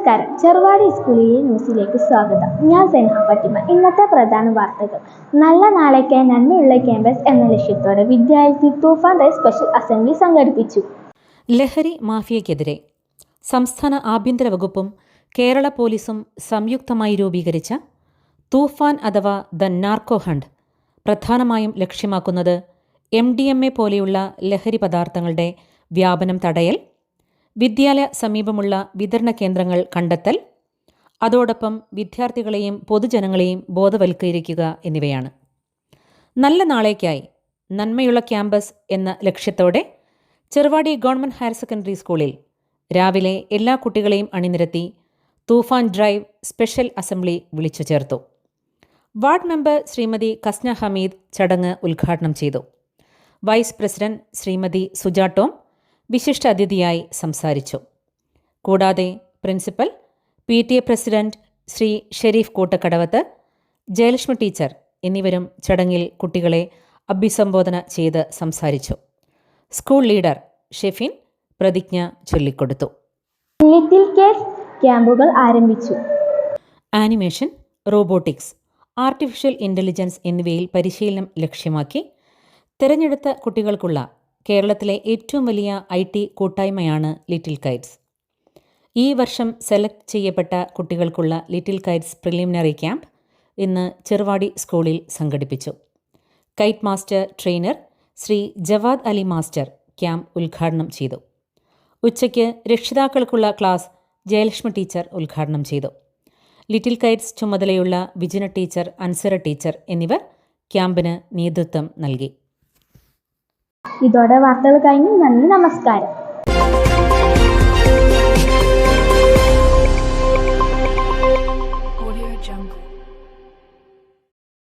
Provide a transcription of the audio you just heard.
നമസ്കാരം. ചെറുവാടി സ്കൂളിലെ ന്യൂസിലേക്ക് സ്വാഗതം. ഞാൻ സെൻഹ ഫാത്തിമ. ഇന്നത്തെ പ്രധാന വാർത്തകൾ. നല്ല നാളേക്കായി നന്മയുള്ള ക്യാമ്പസ് എന്ന ലക്ഷ്യത്തോടെ വിദ്യാർത്ഥി തൂഫാൻ റൈസ് സ്പെഷ്യൽ അസംബ്ലി സംഘടിപ്പിച്ചു. ലഹരി മാഫിയയ്ക്കെതിരെ സംസ്ഥാന ആഭ്യന്തര വകുപ്പും കേരള പോലീസും സംയുക്തമായി രൂപീകരിച്ച തൂഫാൻ അഥവാ ദ നാർക്കോ ഹണ്ട് പ്രധാനമായും ലക്ഷ്യമാക്കുന്നത് MDMA പോലെയുള്ള ലഹരി പദാർത്ഥങ്ങളുടെ വ്യാപനം തടയൽ, വിദ്യാലയ സമീപമുള്ള വിതരണ കേന്ദ്രങ്ങൾ കണ്ടെത്തൽ, അതോടൊപ്പം വിദ്യാർത്ഥികളെയും പൊതുജനങ്ങളെയും ബോധവൽക്കരിക്കുക എന്നിവയാണ്. നല്ല നാളേക്കായി നന്മയുള്ള ക്യാമ്പസ് എന്ന ലക്ഷ്യത്തോടെ ചെറുവാടി ഗവൺമെൻറ് ഹയർ സെക്കൻഡറി സ്കൂളിൽ രാവിലെ എല്ലാ കുട്ടികളെയും അണിനിരത്തി തൂഫാൻ ഡ്രൈവ് സ്പെഷ്യൽ അസംബ്ലി വിളിച്ചു ചേർത്തു. വാർഡ് മെമ്പർ ശ്രീമതി കസ്ന ഹമീദ് ചടങ്ങ് ഉദ്ഘാടനം ചെയ്തു. Vice president Shrimati Suja Tom വിശിഷ്ട അതിഥിയായി സംസാരിച്ചു. കൂടാതെ principal, PTA president Shri Sharif Koottakkadavath, Jayalakshmi teacher എന്നിവരും ചടങ്ങിൽ കുട്ടികളെ അഭിസംബോധന ചെയ്ത് സംസാരിച്ചു. സ്കൂൾ ലീഡർ ഷെഫിൻ പ്രതിജ്ഞ ചൊല്ലിക്കൊടുത്തു. ലിറ്റിൽ കേഡ്സ് ക്യാമ്പുകൾ ആരംഭിച്ചു. ആനിമേഷൻ, റോബോട്ടിക്സ്, ആർട്ടിഫിഷ്യൽ ഇൻ്റലിജൻസ് എന്നിവയിൽ പരിശീലനം ലക്ഷ്യമാക്കി തിരഞ്ഞെടുത്ത കുട്ടികൾക്കുള്ള കേരളത്തിലെ ഏറ്റവും വലിയ IT കൂട്ടായ്മയാണ് ലിറ്റിൽ കൈറ്റ്സ്. ഈ വർഷം സെലക്ട് ചെയ്യപ്പെട്ട കുട്ടികൾക്കുള്ള ലിറ്റിൽ കൈറ്റ്സ് പ്രിലിമിനറി ക്യാമ്പ് ഇന്ന് ചെറുവാടി സ്കൂളിൽ സംഘടിപ്പിച്ചു. KITE master trainer Shri Jawad Ali master camp ഉദ്ഘാടനം ചെയ്തു. ഉച്ചയ്ക്ക് രക്ഷിതാക്കൾക്കുള്ള ക്ലാസ് ജയലക്ഷ്മി ടീച്ചർ ഉദ്ഘാടനം ചെയ്തു. ലിറ്റിൽ കൈറ്റ്സ് ചുമതലയുള്ള വിജിന ടീച്ചർ, അൻസര ടീച്ചർ എന്നിവർ ക്യാമ്പിന് നേതൃത്വം നൽകി. ഇതോടെ വാർത്തകൾ കഴിഞ്ഞു. നന്ദി, നമസ്കാരം.